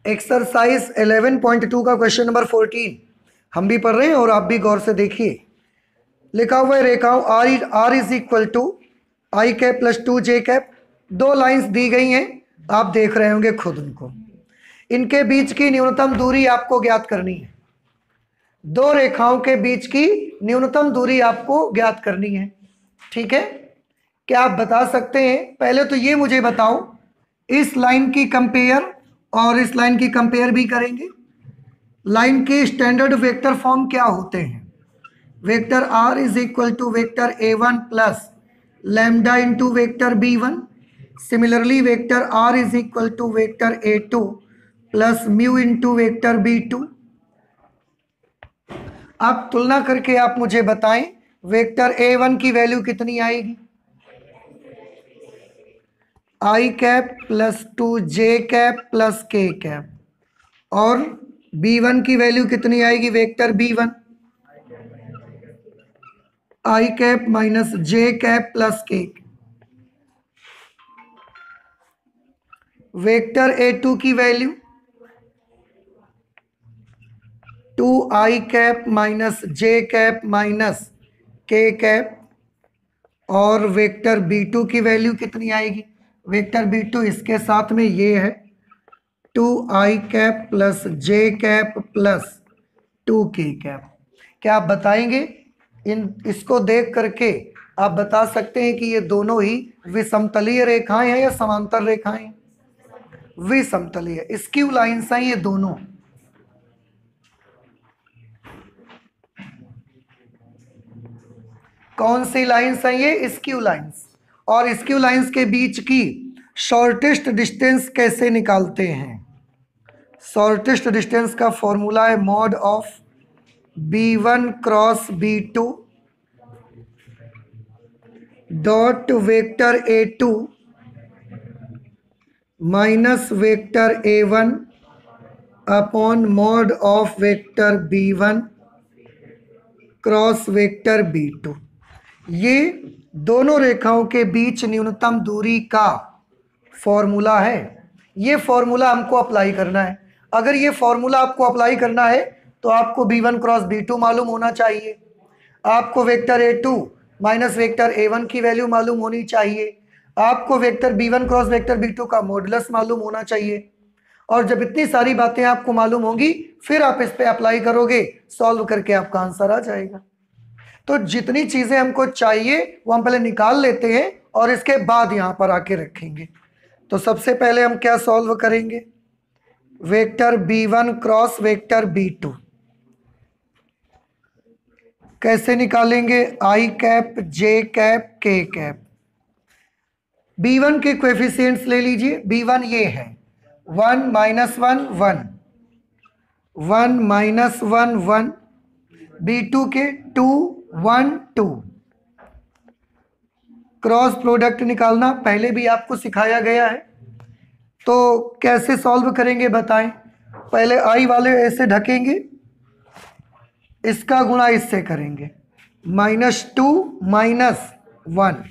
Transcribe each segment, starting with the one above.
Exercise 11.2 का question number 14 हम भी पढ़ रहे हैं और आप भी गौर से देखिए। लिखा हुआ है रेखाओं r is equal to i cap plus 2 j cap. दो लाइंस दी गई हैं, आप देख रहे होंगे खुद उनको। इनके बीच की न्यूनतम दूरी आपको ज्ञात करनी है। दो रेखाओं के बीच की न्यूनतम दूरी आपको ज्ञात करनी है। ठीक है, क्या आप बता सकते हैं? पहले तो ये मुझे बताओ, इस लाइन की कंपेयर और इस लाइन की कंपेयर भी करेंगे। लाइन के स्टैंडर्ड वेक्टर फॉर्म क्या होते हैं? Vector r is equal to vector a one plus lambda into vector b one. Similarly vector r is equal to vector a two plus mu into vector b two. आप तुलना करके आप मुझे बताएं, वेक्टर ए1 की वैल्यू कितनी आएगी? आई cap plus 2 j cap plus k cap. और बी1 की वैल्यू कितनी आएगी? वेक्टर बी1 आई cap minus j cap plus के। वेक्टर ए2 की वैल्यू 2 आई cap minus j cap minus k cap. और वेक्टर बी2 की वैल्यू कितनी आएगी? वेक्टर बी2 इसके साथ में ये है 2 आई कैप प्लस जे कैप प्लस 2 के कैप। क्या आप बताएंगे? इसको देख करके आप बता सकते हैं कि ये दोनों ही विषमतलीय रेखाएं हैं या समांतर रेखाएं? विषमतलीय, स्क्यू लाइंस हैं ये दोनों। कौन सी लाइंस हैं ये? Skew lines. और स्क्यू लाइंस के बीच की शॉर्टेस्ट डिस्टेंस कैसे निकालते हैं? शॉर्टेस्ट डिस्टेंस का फॉर्मूला है mod of b1 cross b2 dot vector a2 minus vector a1 upon mod of vector b1 cross vector b2। ये दोनों रेखाओं के बीच न्यूनतम दूरी का फॉर्मूला है। ये फॉर्मूला हमको अप्लाई करना है। अगर ये फॉर्मूला आपको अप्लाई करना है तो आपको b1 क्रॉस b2 मालूम होना चाहिए, आपको vector a2 minus vector a1 की वैल्यू मालूम होनी चाहिए, आपको vector b1 cross vector b2 का मॉडुलस मालूम होना चाहिए। और जब इतनी सारी बातें आपको मालूम होंगी फिर आप इस पे अप्लाई करोगे, सॉल्व करके आपका आंसर आ जाएगा। तो जितनी चीजें हमको चाहिए वो हम पहले निकाल लेते हैं और इसके बाद यहां पर आके रखेंगे। तो सबसे पहले हम क्या सॉल्व करेंगे? Vector b1 cross vector b2 कैसे निकालेंगे? आई कैप जे कैप के कैप। b1 के कोएफिशिएंट्स ले लीजिए। b1 ये है 1 माइनस 1 1, 1 माइनस 1 1। b2 के 2 1 2। क्रॉस प्रोडक्ट निकालना पहले भी आपको सिखाया गया है, तो कैसे सॉल्व करेंगे बताएं? पहले आई वाले ऐसे ढकेंगे, इसका गुणा इससे करेंगे, -2 माइनस 1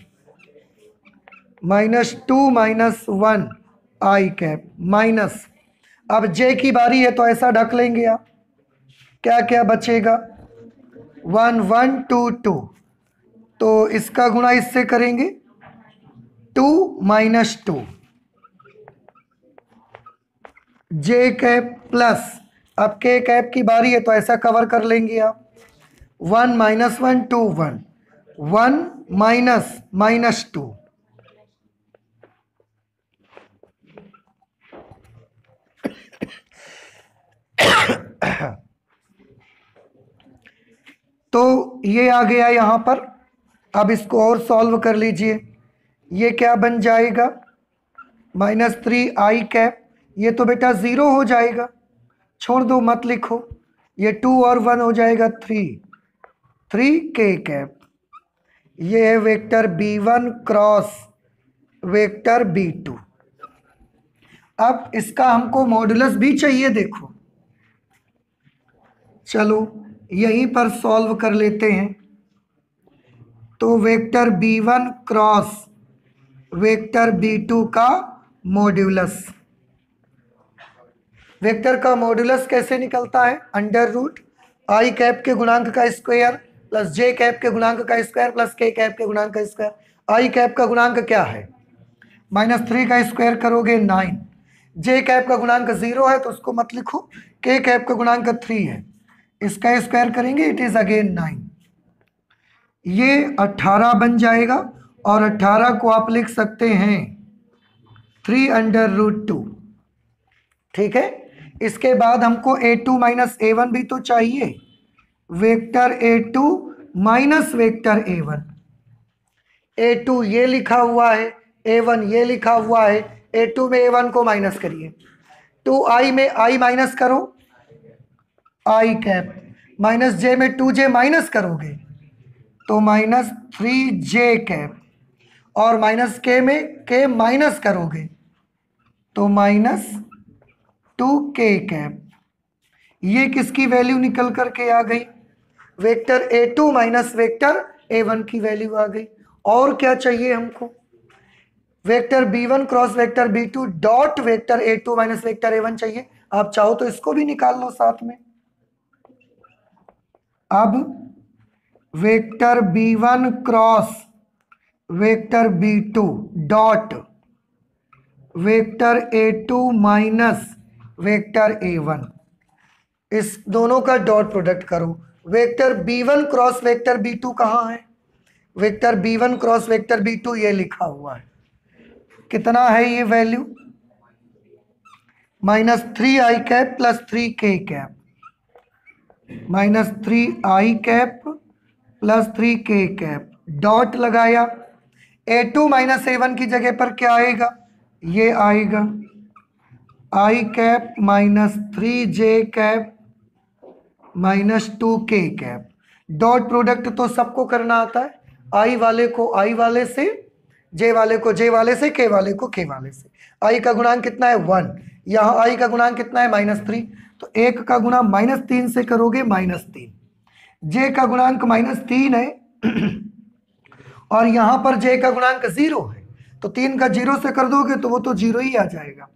-2 माइनस 1 आई कैप माइनस। अब जे की बारी है तो ऐसा ढक लेंगे आप। क्या क्या बचेगा? 1 1 2 2। तो इसका गुणा इससे करेंगे 2 माइनस 2 जे कैप प्लस। अब के कैप की बारी है तो ऐसा कवर कर लेंगे आप। 1 माइनस 1 2 1 1 माइनस -2। तो ये आ गया यहां पर। अब इसको और सॉल्व कर लीजिए। ये क्या बन जाएगा? -3 आई कैप। ये तो बेटा 0 हो जाएगा, छोड़ दो मत लिखो। ये 2 और 1 हो जाएगा 3 के कैप। ये है vector b1 cross vector b2। अब इसका हमको मॉडुलस भी चाहिए। देखो, चलो यहीं पर सॉल्व कर लेते हैं। तो vector b1 cross vector b2 का मॉड्यूलस वेक्टर का मॉड्यूलस कैसे निकलता है? अंडर रूट आई कैप के गुणांक का स्क्वायर प्लस जे कैप के गुणांक का स्क्वायर प्लस के कैप के गुणांक का स्क्वायर। आई कैप का गुणांक क्या है? -3 का स्क्वायर करोगे 9। जे कैप का गुणांक 0 है तो उसको मत लिखो। के कैप का गुणांक 3 है, इसका स्क्वायर करेंगे इट इज अगेन 9। ये 18 बन जाएगा और 18 को आप लिख सकते हैं 3√2। ठीक है। इसके बाद हमको a2 माइनस a1 भी तो चाहिए। Vector a2 minus vector a1। a2 ये लिखा हुआ है, a1 ये लिखा हुआ है। a2 में a1 को माइनस करिए, 2i में i माइनस करो, आई कैप, माइनस जे में 2j माइनस करोगे तो -3j कैप, और माइनस के में k माइनस करोगे तो -2k कैप। ये किसकी वैल्यू निकल करके आ गई? Vector a2 minus vector a1 की वैल्यू आ गई। और क्या चाहिए हमको? Vector b1 cross vector b2 dot vector a2 minus vector a1 चाहिए। आप चाहो तो इसको भी निकाल लो साथ में। अब vector b1 cross vector b2 dot vector a2 minus vector a1, इस दोनों का डॉट प्रोडक्ट करो। Vector b1 cross vector b2 कहाँ है? Vector b1 cross vector b2 ये लिखा हुआ है। कितना है ये value? -3i cap plus 3k cap, -3i cap plus 3k cap, dot लगाया। a2 माइनस a1 की जगह पर क्या आएगा? ये आएगा i cap -3j cap -2k cap. Dot product तो सबको करना आता है, आई वाले को आई वाले से, जे वाले को जे वाले से, के वाले को के वाले से। आई का गुणांक कितना है? 1। यहाँ आई का गुणांक कितना है? -3। तो 1 का गुणा -3 से करोगे -3। जे का गुणांक -3 है और यहाँ पर जे का गुणांक 0 है, तो 3 का 0 से कर दोगे तो वो तो 0 ही आ जाएगा।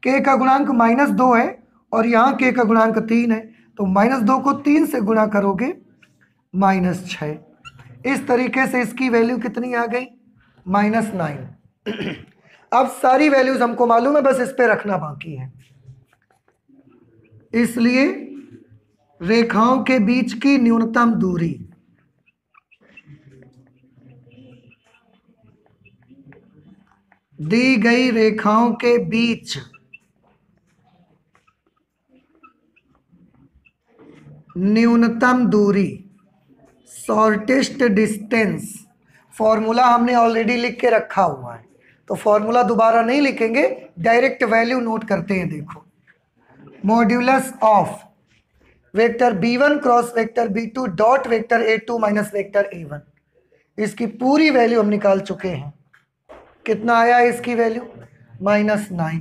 के का गुणांक -2 है और यहाँ के का गुणांक 3 है, तो -2 को 3 से गुणा करोगे -6। इस तरीके से इसकी वैल्यू कितनी आ गई? -9। अब सारी वैल्यूज हमको मालूम है, बस इस पे रखना बाकी है। इसलिए रेखाओं के बीच की न्यूनतम दूरी दी गई रेखाओं के बीच न्यूनतम दूरी, शॉर्टेस्ट डिस्टेंस, फॉर्मूला हमने ऑलरेडी लिख के रखा हुआ है तो फॉर्मूला दोबारा नहीं लिखेंगे, डायरेक्ट वैल्यू नोट करते हैं। देखो, modulus of vector b1 cross vector b2 dot vector a2 minus vector a1, इसकी पूरी वैल्यू हम निकाल चुके हैं। कितना आया इसकी वैल्यू? -9।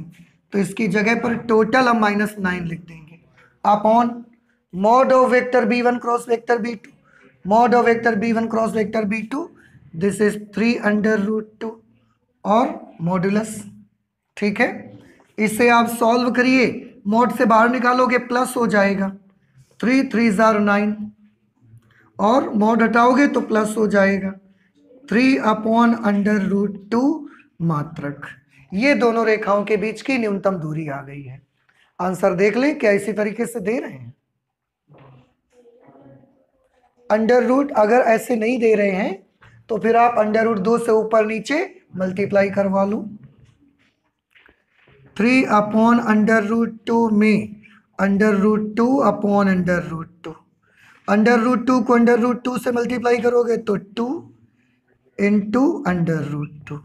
तो इसकी जगह पर टोटल हम -9 लिख देंगे upon mod of vector b1 cross vector b2 mod of vector b1 cross vector b2, this is 3√2 और मॉड्यूलस। ठीक है, इसे आप सॉल्व करिए, मॉड से बाहर निकालोगे प्लस हो जाएगा, 3 3 9 और मॉड हटाओगे तो प्लस हो जाएगा 3/√2 मात्रक। ये दोनों रेखाओं के बीच की न्यूनतम दूरी आ गई है। आंसर देख लें, क्या इसी तरीके से दे रहे हैं? अंडर रूट अगर ऐसे नहीं दे रहे हैं तो फिर आप √2 से ऊपर नीचे मल्टीप्लाई करवा लो। 3/√2 में √2 अपॉन √2, √2 को √2 से मल्टीप्लाई करोगे तो 2 × √2,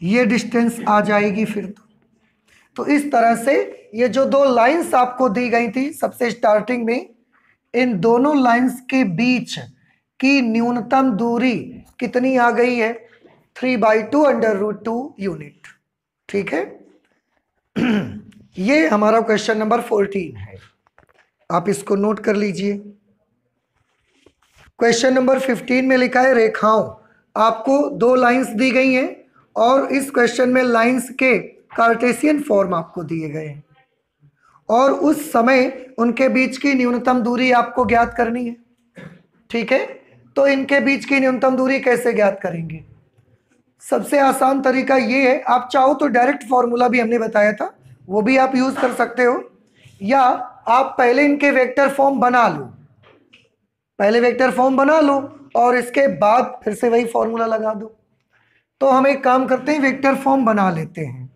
ये डिस्टेंस आ जाएगी फिर तो इस तरह से ये जो दो लाइंस आपको दी गई थी सबसे स्टार्टिंग में, इन दोनों लाइंस के बीच की न्यूनतम दूरी कितनी आ गई है? 3/2 √2 यूनिट। ठीक है, ये हमारा क्वेश्चन नंबर 14 है, आप इसको नोट कर लीजिए। क्वेश्चन नंबर 15 में लिखा है रेखाओं, आपको दो लाइंस दी गई हैं और इस क्वेश्चन में लाइंस के कार्टेशियन फॉर्म आपको दिए गए हैं और उस समय उनके बीच की न्यूनतम दूरी आपको ज्ञात करनी है। ठीक है, तो इनके बीच की न्यूनतम दूरी कैसे ज्ञात करेंगे? सबसे आसान तरीका ये है, आप चाहो तो डायरेक्ट फॉर्मूला भी हमने बताया था, वो भी आप यूज कर सकते हो, या आप पहले इनके वेक्टर फॉर्म बना लो, पहले वेक्टर फॉर्म बना लो और इसके बाद फिर से वही फॉर्मूला लगा दो। तो हम एक काम करते हैं, वेक्टर फॉर्म बना लेते हैं।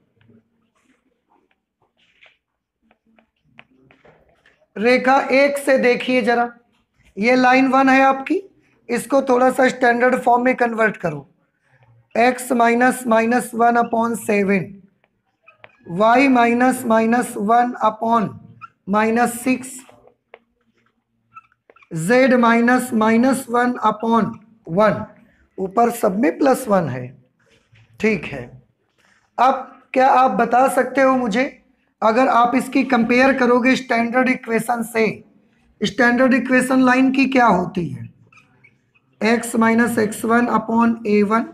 रेखा 1 से देखिए जरा, ये लाइन 1 है आपकी, इसको थोड़ा सा स्टैंडर्ड फॉर्म में कन्वर्ट करो। x minus minus 1/7, y minus minus 1/-6, z minus minus 1/1, ऊपर सब में +1 है। ठीक है, अब क्या आप बता सकते हो मुझे, अगर आप इसकी कंपेयर करोगे स्टैंडर्ड इक्वेशन से, स्टैंडर्ड इक्वेशन लाइन की क्या होती है? x minus x1/a1,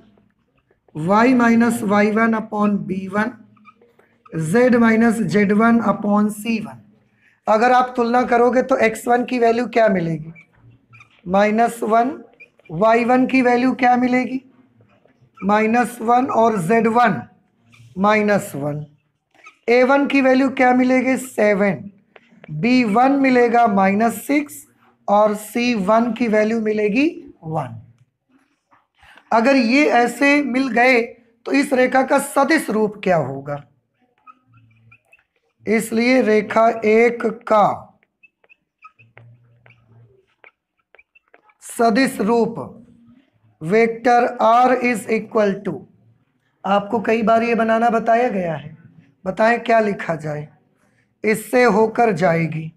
y minus y1/b1, z minus z1/c1। अगर आप तुलना करोगे तो x1 की वैल्यू क्या मिलेगी? -1, y1 की वैल्यू क्या मिलेगी? -1 और z1 -1, a1 की वैल्यू क्या मिलेगी? 7, b1 मिलेगा -6 और c1 की वैल्यू मिलेगी 1। अगर ये ऐसे मिल गए तो इस रेखा का सदिश रूप क्या होगा? इसलिए रेखा 1 का सदिश रूप vector r is equal to, आपको कई बार ये बनाना बताया गया है, बताएं क्या लिखा जाए? इससे होकर जाएगी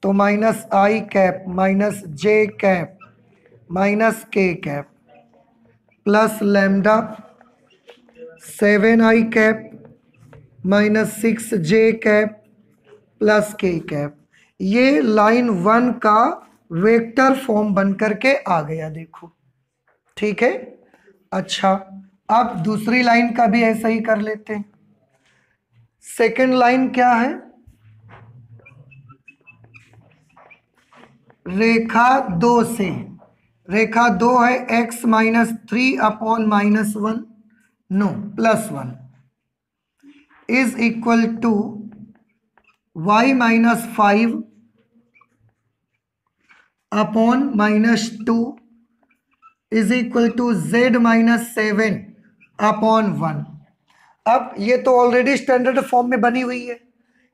तो -i cap minus j cap minus k cap plus lambda 7i cap minus 6j cap plus k cap. ये लाइन 1 का वेक्टर फॉर्म बन करके आ गया, देखो। ठीक है, अच्छा अब दूसरी लाइन का भी ऐसा ही कर लेते हैं। सेकंड लाइन क्या है? रेखा 2 से, रेखा 2 है x minus 3/-1, no +1 is equal to y minus 5/-2 is equal to z minus 7/1। अब ये तो ऑलरेडी स्टैंडर्ड फॉर्म में बनी हुई है,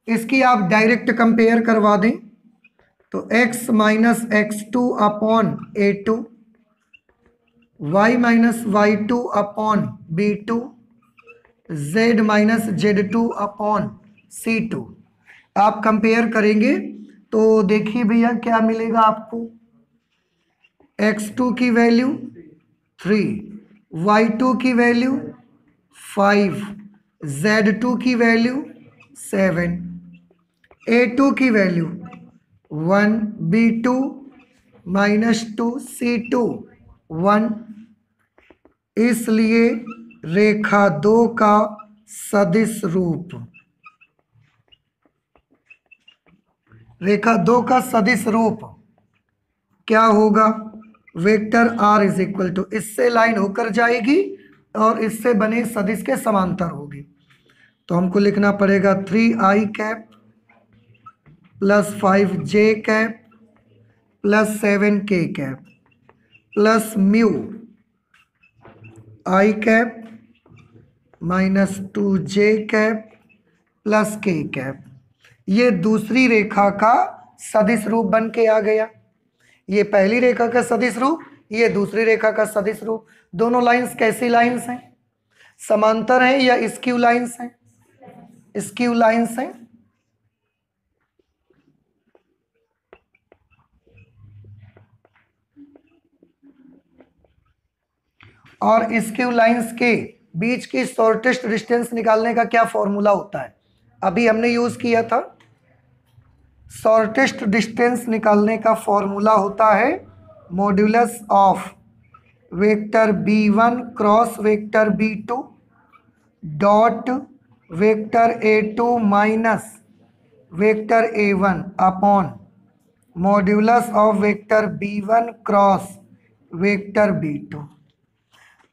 इसकी आप डायरेक्ट कंपेयर करवा दें तो x minus x2/a2, y minus y2/b2, z minus z2/c2। आप कंपेयर करेंगे तो देखिए भैया क्या मिलेगा आपको? x2 की वैल्यू 3, y2 की वैल्यू 5, z2 की वैल्यू 7, a2 की वैल्यू 1, b2 -2, c2 1। इसलिए रेखा 2 का सदिश रूप, रेखा 2 का सदिश रूप क्या होगा? Vector r is equal to, इससे लाइन होकर जाएगी और इससे बने सदिश के समांतर होगी, तो हमको लिखना पड़ेगा 3i cap plus 5j cap plus 7k cap plus mu i cap minus 2j cap plus k cap. ये दूसरी रेखा का सदिश रूप बन के आ गया। ये पहली रेखा का सदिश रूप, ये दूसरी रेखा का सदिश रूप। दोनों लाइंस कैसी लाइंस हैं? समांतर हैं या स्क्यू लाइंस हैं? स्क्यू लाइंस हैं। और स्क्यू लाइंस के बीच की शॉर्टेस्ट डिस्टेंस निकालने का क्या फॉर्मूला होता है? अभी हमने यूज किया था। शॉर्टेस्ट डिस्टेंस निकालने का फॉर्मूला होता है modulus of vector b1 cross vector b2 dot vector a2 minus vector A1 upon modulus of vector B1 cross vector B2।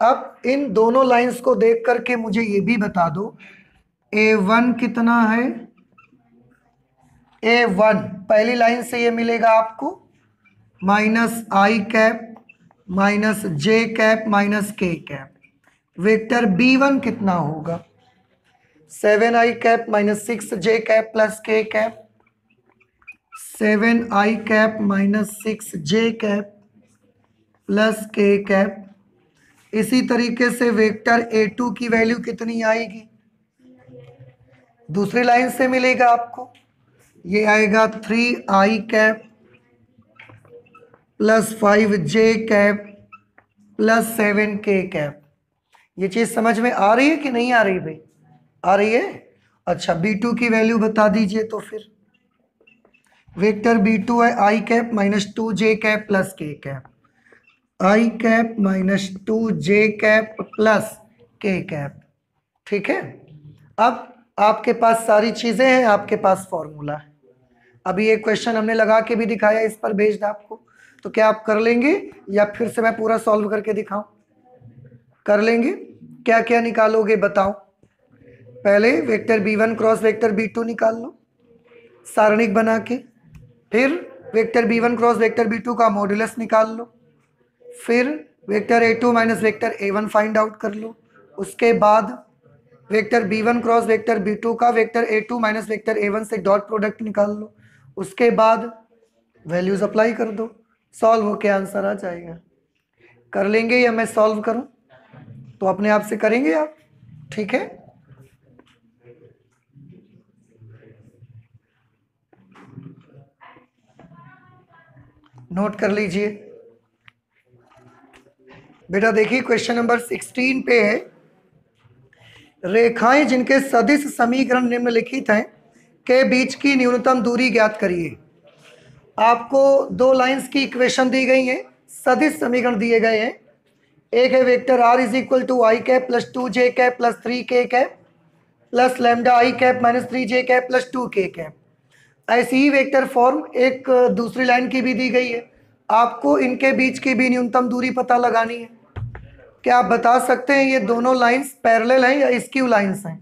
अब इन दोनों लाइंस को देख करके मुझे ये भी बता दो A1 कितना है। A1 पहली लाइन से ये मिलेगा आपको minus i cap minus j cap minus k cap. Vector B1 कितना होगा 7i cap minus 6j cap plus k cap, 7i cap minus 6j cap plus k cap. इसी तरीके से वेक्टर A2 की वैल्यू कितनी आएगी, दूसरी लाइन से मिलेगा आपको, ये आएगा 3i cap plus 5j cap plus 7k cap. ये चीज़ समझ में आ रही है कि नहीं आ रही भाई, आ रही है। अच्छा B2 की वैल्यू बता दीजिए। तो फिर वेक्टर B2 है i cap minus 2j cap plus k cap, i cap minus 2j cap plus k cap. ठीक है, अब आपके पास सारी चीज़ें हैं, आपके पास फॉर्मूला है। अभी एक क्वेश्चन हमने लगा के भी दिखाया, इस पर बेस्ड आपको, तो क्या आप कर लेंगे या फिर से मैं पूरा सॉल्व करके दिखाऊं? कर लेंगे। क्या क्या निकालोगे बताओ। पहले vector B1 cross vector B2 निकाल लो सारणिक बना के, फिर vector B1 cross vector B2 का मॉड्यूलस निकाल लो, फिर vector A2 minus vector A1 find out कर लो, उसके बाद vector B1 cross vector B2 का vector A2 minus vector A1 से डॉट प्रोडक्ट निकाल लो, उसके बाद वैल्यूज अप्लाई कर दो, सॉल्व होके आंसर आ जाएगा। कर लेंगे या मैं सॉल्व करूं? तो अपने आप से करेंगे आप, ठीक है। नोट कर लीजिए बेटा। देखिए क्वेश्चन नंबर 16 पे है, रेखाएं जिनके सदिश समीकरण निम्नलिखित हैं के बीच की न्यूनतम दूरी ज्ञात करिए। आपको दो लाइंस की इक्वेशन दी गई है, सदिश समीकरण दिए गए हैं। एक है vector r is equal to i cap plus 2j cap plus 3k cap plus lambda i cap minus 3j cap plus 2k cap. ऐसी ही वेक्टर फॉर्म एक दूसरी लाइन की भी दी गई है। आपको इनके बीच की भी न्यूनतम दूरी पता लगानी है। क्या आप बता सकते हैं ये दोनों लाइंस पैरेलल हैं या स्क्यू लाइंस हैं?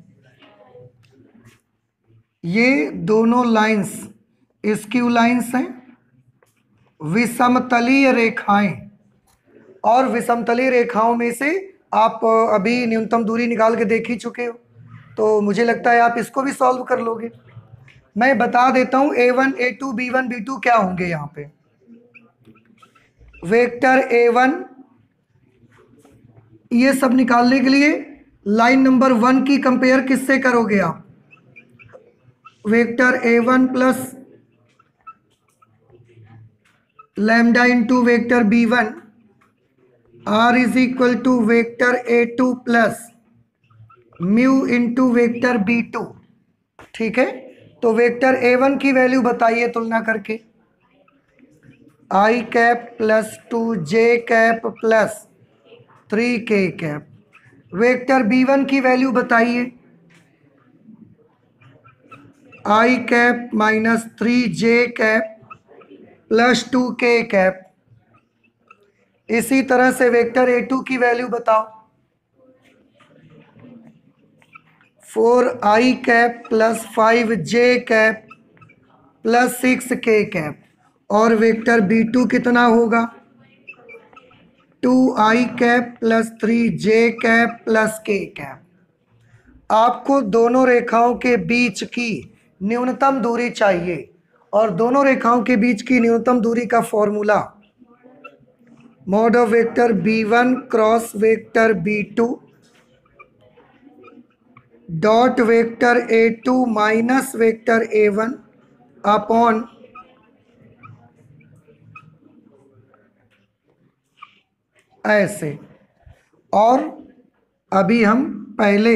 ये दोनों लाइंस स्क्यू लाइंस हैं। विषमतलीय रेखाएं, और विषमतलीय रेखाओं में से आप अभी न्यूनतम दूरी निकाल के देख ही चुके हो, तो मुझे लगता है आप इसको भी सॉल्व कर लोगे। मैं बता देता हूं A1 A2 B1 B2 क्या होंगे। यहाँ पे वेक्टर A1, ये सब निकालने के लिए लाइन नंबर 1 की कंपेयर किससे करोगे आप? Vector A1 plus lambda into vector B1 r is equal to vector A2 plus mu into vector B2। ठीक है, तो वेक्टर A1 की वैल्यू बताइए तुलना करके, i cap plus 2j cap plus 3k cap. Vector B1 की value बताइए, i cap minus 3j cap plus 2k cap. इसी तरह से वेक्टर A2 की वैल्यू बताओ, 4i cap plus 5j cap plus 6k cap. और वेक्टर B2 कितना होगा, 2i cap plus 3j cap plus k cap. आपको दोनों रेखाओं के बीच की न्यूनतम दूरी चाहिए, और दोनों रेखाओं के बीच की न्यूनतम दूरी का formula mod of vector B1 cross vector B2 dot vector A2 minus vector A1 upon ऐसे। और अभी हम पहले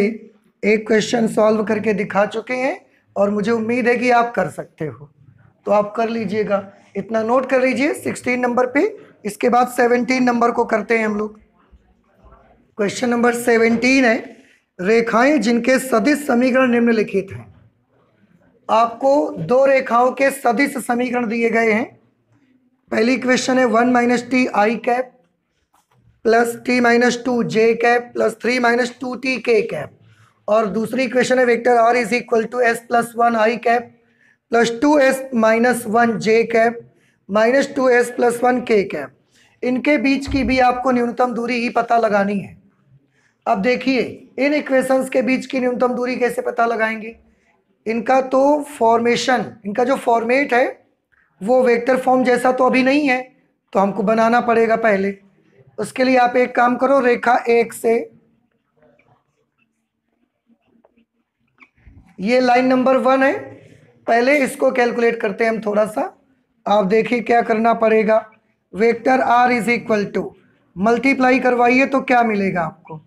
एक क्वेश्चन सॉल्व करके दिखा चुके हैं, और मुझे उम्मीद है कि आप कर सकते हो, तो आप कर लीजिएगा। इतना नोट कर लीजिए 16 नंबर पे। इसके बाद 17 नंबर को करते हैं हम लोग। क्वेश्चन नंबर 17 है, रेखाएं जिनके सदिश समीकरण निम्नलिखित हैं। आपको दो रेखाओं के सदिश समीकरण दिए गए हैं। पहली क्वेश्चन है 1 minus t i cap plus t minus two j cap plus 3 minus two t k cap, और दूसरी क्वेश्चन है vector r is equal to s plus one i cap plus two s minus one j cap minus two s plus one k cap. इनके बीच की भी आपको न्यूनतम दूरी ही पता लगानी है। अब देखिए इन इक्वेशंस के बीच की न्यूनतम दूरी कैसे पता लगाएंगे। इनका तो फॉर्मेशन, इनका जो फॉर्मेट है वो वेक्टर फॉर्म जैसा तो अभी नहीं है, तो हमको बनाना पड़ेगा पहले। उसके लिए आप एक काम करो, रेखा एक से ये लाइन नंबर 1 है, पहले इसको कैलकुलेट करते हैं हम थोड़ा सा। आप देखिए क्या करना पड़ेगा। Vector r is equal to multiply करवाइए तो क्या मिलेगा आपको,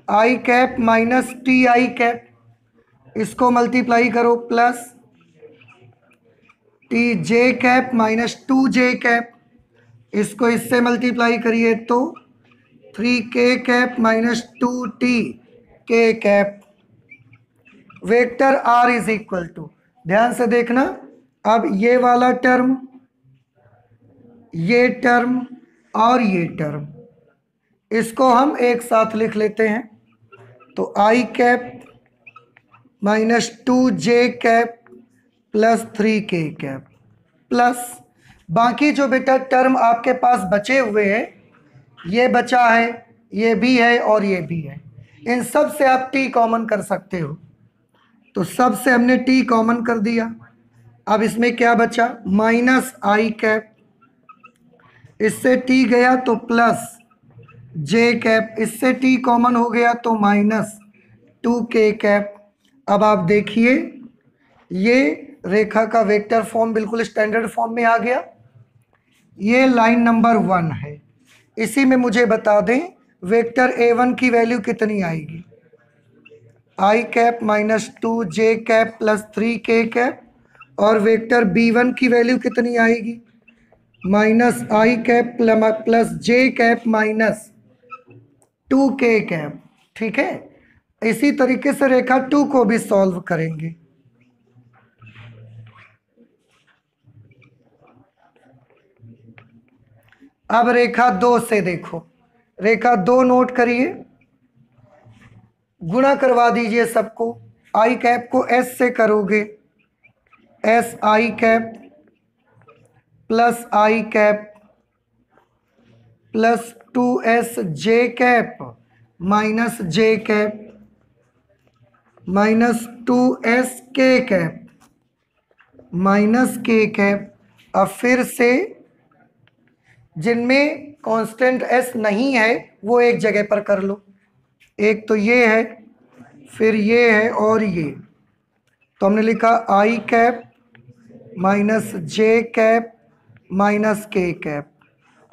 i cap minus t i cap, इसको मल्टीप्लाई करो plus t j cap minus two j cap, इसको इससे मल्टीप्लाई करिए तो 3k cap minus two t k cap. Vector r is equal to, ध्यान से देखना, अब ये वाला टर्म, ये टर्म और ये टर्म, इसको हम एक साथ लिख लेते हैं। तो i cap minus two j cap plus 3k cap plus बाकी जो बेटा टर्म आपके पास बचे हुए हैं, ये बचा है, ये भी है और ये भी है, इन सब से आप t कॉमन कर सकते हो। तो सब से हमने t कॉमन कर दिया। अब इसमें क्या बचा, माइनस आई कैप, इससे t गया तो प्लस जे कैप, इससे t कॉमन हो गया तो माइनस 2k कैप। अब आप देखिए ये रेखा का वेक्टर फॉर्म बिल्कुल स्टैंडर्ड फॉर्म में आ गया। ये लाइन नंबर 1 है, इसी में मुझे बता दें वेक्टर a1 की वैल्यू कितनी आएगी, आई cap minus two j cap plus 3k cap, और वेक्टर b1 की वैल्यू कितनी आएगी, minus i cap plus J cap minus 2k cap. ठीक है, इसी तरीके से रेखा 2 को भी सॉल्व करेंगे। अब रेखा 2 से देखो, रेखा 2 नोट करिए, गुणा करवा दीजिए सबको। आई कैप को s से करोगे, S I cap plus I cap plus 2s J cap minus j cap minus 2s के कैप माइनस के कैप। अब फिर से जिनमें कांस्टेंट s नहीं है वो एक जगह पर कर लो, एक तो ये है, फिर ये है और ये। तो हमने लिखा आई cap minus j cap minus k cap,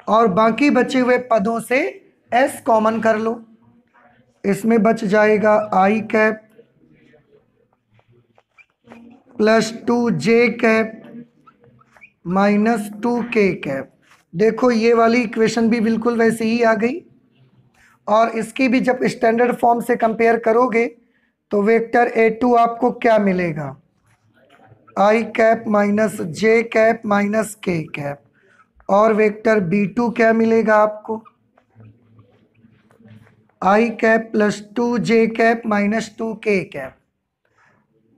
और बाकी बचे हुए पदों से s कॉमन कर लो। इसमें बच जाएगा i cap plus 2j cap minus 2k cap. देखो ये वाली इक्वेशन भी बिल्कुल वैसे ही आ गई, और इसकी भी जब स्टैंडर्ड फॉर्म से कंपेयर करोगे तो वेक्टर a2 आपको क्या मिलेगा, i cap minus j cap minus k cap, और वेक्टर b2 क्या मिलेगा आपको, i cap plus 2j cap minus 2k cap.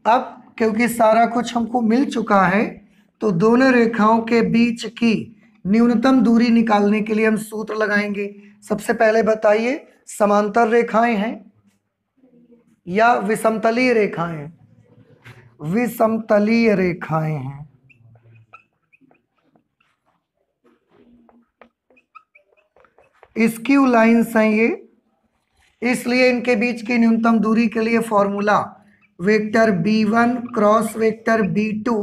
अब क्योंकि सारा कुछ हमको मिल चुका है तो दोनों रेखाओं के बीच की न्यूनतम दूरी निकालने के लिए हम सूत्र लगाएंगे। सबसे पहले बताइए, समांतर रेखाएं हैं या विषमतलीय रेखाएं हैं, विषमतलीय रेखाएं हैं। स्क्यू लाइंस हैं ये, इसलिए इनके बीच की न्यूनतम दूरी के लिए formula vector b1 cross vector b2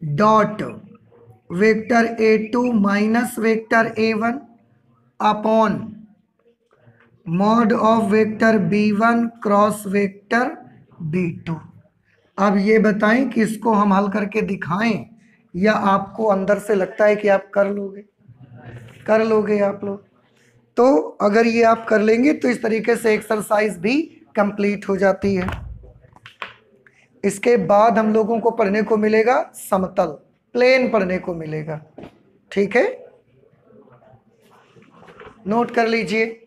dot vector a2 minus vector a1 upon mod of vector b1 cross vector b2। अब ये बताएं कि इसको हम हल करके दिखाएं या आपको अंदर से लगता है कि आप कर लोगे, कर लोगे आप लोग। तो अगर ये आप कर लेंगे तो इस तरीके से एक्सरसाइज भी कंप्लीट हो जाती है। इसके बाद हम लोगों को पढ़ने को मिलेगा समतल, प्लेन पढ़ने को मिलेगा। ठीक है, नोट कर लीजिए।